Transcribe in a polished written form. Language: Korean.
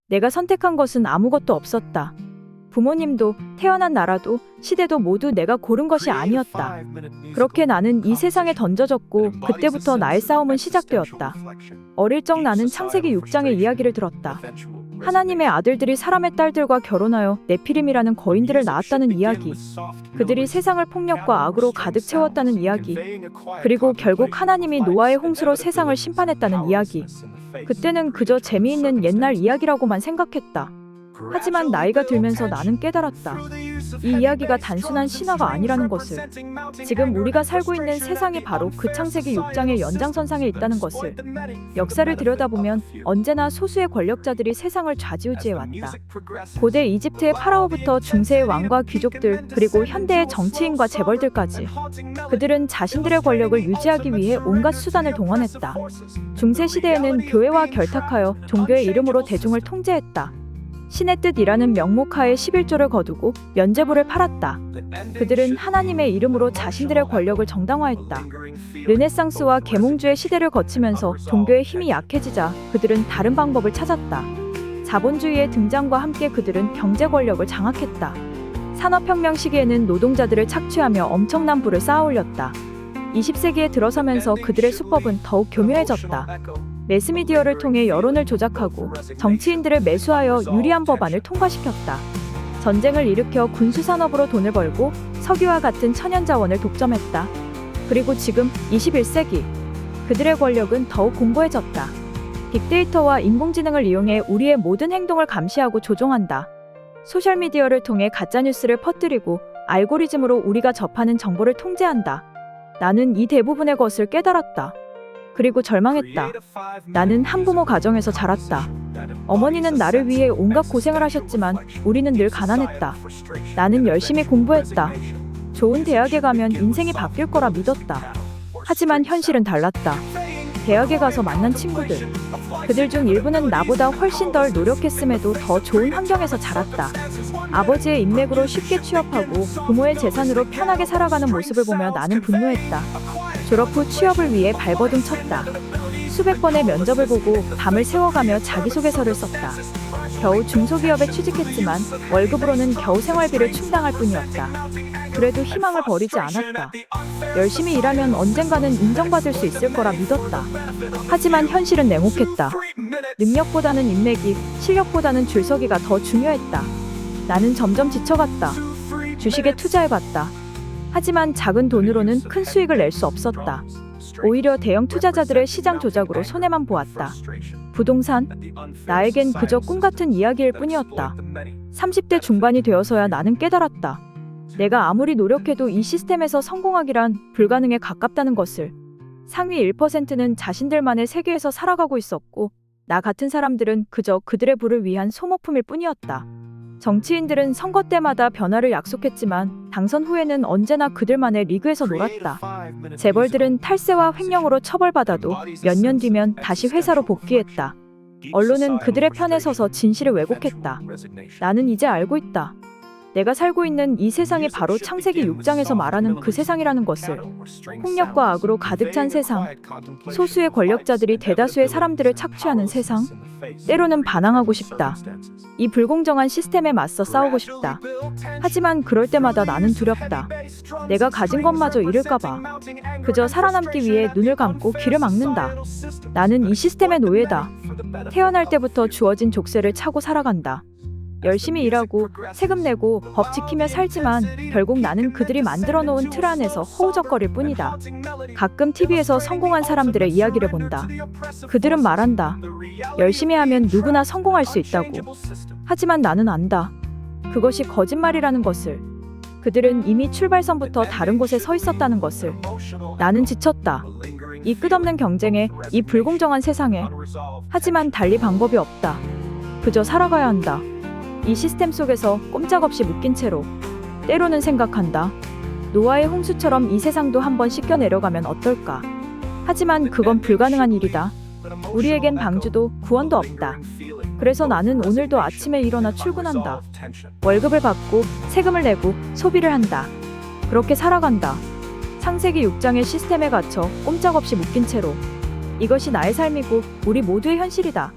내가 선택한 것은 아무것도 없었다. 부모님도, 태어난 나라도, 시대도 모두 내가 고른 것이 아니었다. 그렇게 나는 이 세상에 던져졌고 그때부터 나의 싸움은 시작되었다. 어릴 적 나는 창세기 6장의 이야기를 들었다. 하나님의 아들들이 사람의 딸들과 결혼하여 네피림이라는 거인들을 낳았다는 이야기. 그들이 세상을 폭력과 악으로 가득 채웠다는 이야기. 그리고 결국 하나님이 노아의 홍수로 세상을 심판했다는 이야기. 그때는 그저 재미있는 옛날 이야기라고만 생각했다. 하지만 나이가 들면서 나는 깨달았다. 이 이야기가 단순한 신화가 아니라는 것을. 지금 우리가 살고 있는 세상이 바로 그 창세기 6장의 연장선상에 있다는 것을. 역사를 들여다보면 언제나 소수의 권력자들이 세상을 좌지우지해왔다. 고대 이집트의 파라오부터 중세의 왕과 귀족들, 그리고 현대의 정치인과 재벌들까지. 그들은 자신들의 권력을 유지하기 위해 온갖 수단을 동원했다. 중세 시대에는 교회와 결탁하여 종교의 이름으로 대중을 통제했다. 신의 뜻이라는 명목하에 11조를 거두고 면죄부를 팔았다. 그들은 하나님의 이름으로 자신들의 권력을 정당화했다. 르네상스와 계몽주의 시대를 거치면서 종교의 힘이 약해지자 그들은 다른 방법을 찾았다. 자본주의의 등장과 함께 그들은 경제 권력을 장악했다. 산업혁명 시기에는 노동자들을 착취하며 엄청난 부를 쌓아올렸다. 20세기에 들어서면서 그들의 수법은 더욱 교묘해졌다. 매스미디어를 통해 여론을 조작하고 정치인들을 매수하여 유리한 법안을 통과시켰다. 전쟁을 일으켜 군수산업으로 돈을 벌고 석유와 같은 천연자원을 독점했다. 그리고 지금 21세기 그들의 권력은 더욱 공고해졌다. 빅데이터와 인공지능을 이용해 우리의 모든 행동을 감시하고 조종한다. 소셜미디어를 통해 가짜뉴스를 퍼뜨리고 알고리즘으로 우리가 접하는 정보를 통제한다. 나는 이 대부분의 것을 깨달았다. 그리고 절망했다. 나는 한부모 가정에서 자랐다. 어머니는 나를 위해 온갖 고생을 하셨지만 우리는 늘 가난했다. 나는 열심히 공부했다. 좋은 대학에 가면 인생이 바뀔 거라 믿었다. 하지만 현실은 달랐다. 대학에 가서 만난 친구들. 그들 중 일부는 나보다 훨씬 덜 노력했음에도 더 좋은 환경에서 자랐다. 아버지의 인맥으로 쉽게 취업하고 부모의 재산으로 편하게 살아가는 모습을 보며 나는 분노했다. 졸업 후 취업을 위해 발버둥 쳤다. 수백 번의 면접을 보고 밤을 새워가며 자기소개서를 썼다. 겨우 중소기업에 취직했지만 월급으로는 겨우 생활비를 충당할 뿐이었다. 그래도 희망을 버리지 않았다. 열심히 일하면 언젠가는 인정받을 수 있을 거라 믿었다. 하지만 현실은 냉혹했다. 능력보다는 인맥이, 실력보다는 줄서기가 더 중요했다. 나는 점점 지쳐갔다. 주식에 투자해봤다. 하지만 작은 돈으로는 큰 수익을 낼 수 없었다. 오히려 대형 투자자들의 시장 조작으로 손해만 보았다. 부동산? 나에겐 그저 꿈같은 이야기일 뿐이었다. 30대 중반이 되어서야 나는 깨달았다. 내가 아무리 노력해도 이 시스템에서 성공하기란 불가능에 가깝다는 것을. 상위 1%는 자신들만의 세계에서 살아가고 있었고 나 같은 사람들은 그저 그들의 부를 위한 소모품일 뿐이었다. 정치인들은 선거 때마다 변화를 약속했지만 당선 후에는 언제나 그들만의 리그에서 놀았다. 재벌들은 탈세와 횡령으로 처벌받아도 몇 년 뒤면 다시 회사로 복귀했다. 언론은 그들의 편에 서서 진실을 왜곡했다. 나는 이제 알고 있다. 내가 살고 있는 이 세상이 바로 창세기 6장에서 말하는 그 세상이라는 것을. 폭력과 악으로 가득 찬 세상, 소수의 권력자들이 대다수의 사람들을 착취하는 세상, 때로는 반항하고 싶다. 이 불공정한 시스템에 맞서 싸우고 싶다. 하지만 그럴 때마다 나는 두렵다. 내가 가진 것마저 잃을까봐. 그저 살아남기 위해 눈을 감고 귀를 막는다. 나는 이 시스템의 노예다. 태어날 때부터 주어진 족쇄를 차고 살아간다. 열심히 일하고 세금 내고 법 지키며 살지만 결국 나는 그들이 만들어 놓은 틀 안에서 허우적거릴 뿐이다. 가끔 TV에서 성공한 사람들의 이야기를 본다. 그들은 말한다. 열심히 하면 누구나 성공할 수 있다고. 하지만 나는 안다. 그것이 거짓말이라는 것을. 그들은 이미 출발선부터 다른 곳에 서 있었다는 것을. 나는 지쳤다. 이 끝없는 경쟁에, 이 불공정한 세상에. 하지만 달리 방법이 없다. 그저 살아가야 한다. 이 시스템 속에서 꼼짝없이 묶인 채로. 때로는 생각한다. 노아의 홍수처럼 이 세상도 한번 씻겨 내려가면 어떨까. 하지만 그건 불가능한 일이다. 우리에겐 방주도 구원도 없다. 그래서 나는 오늘도 아침에 일어나 출근한다. 월급을 받고 세금을 내고 소비를 한다. 그렇게 살아간다. 창세기 6장의 시스템에 갇혀 꼼짝없이 묶인 채로. 이것이 나의 삶이고 우리 모두의 현실이다.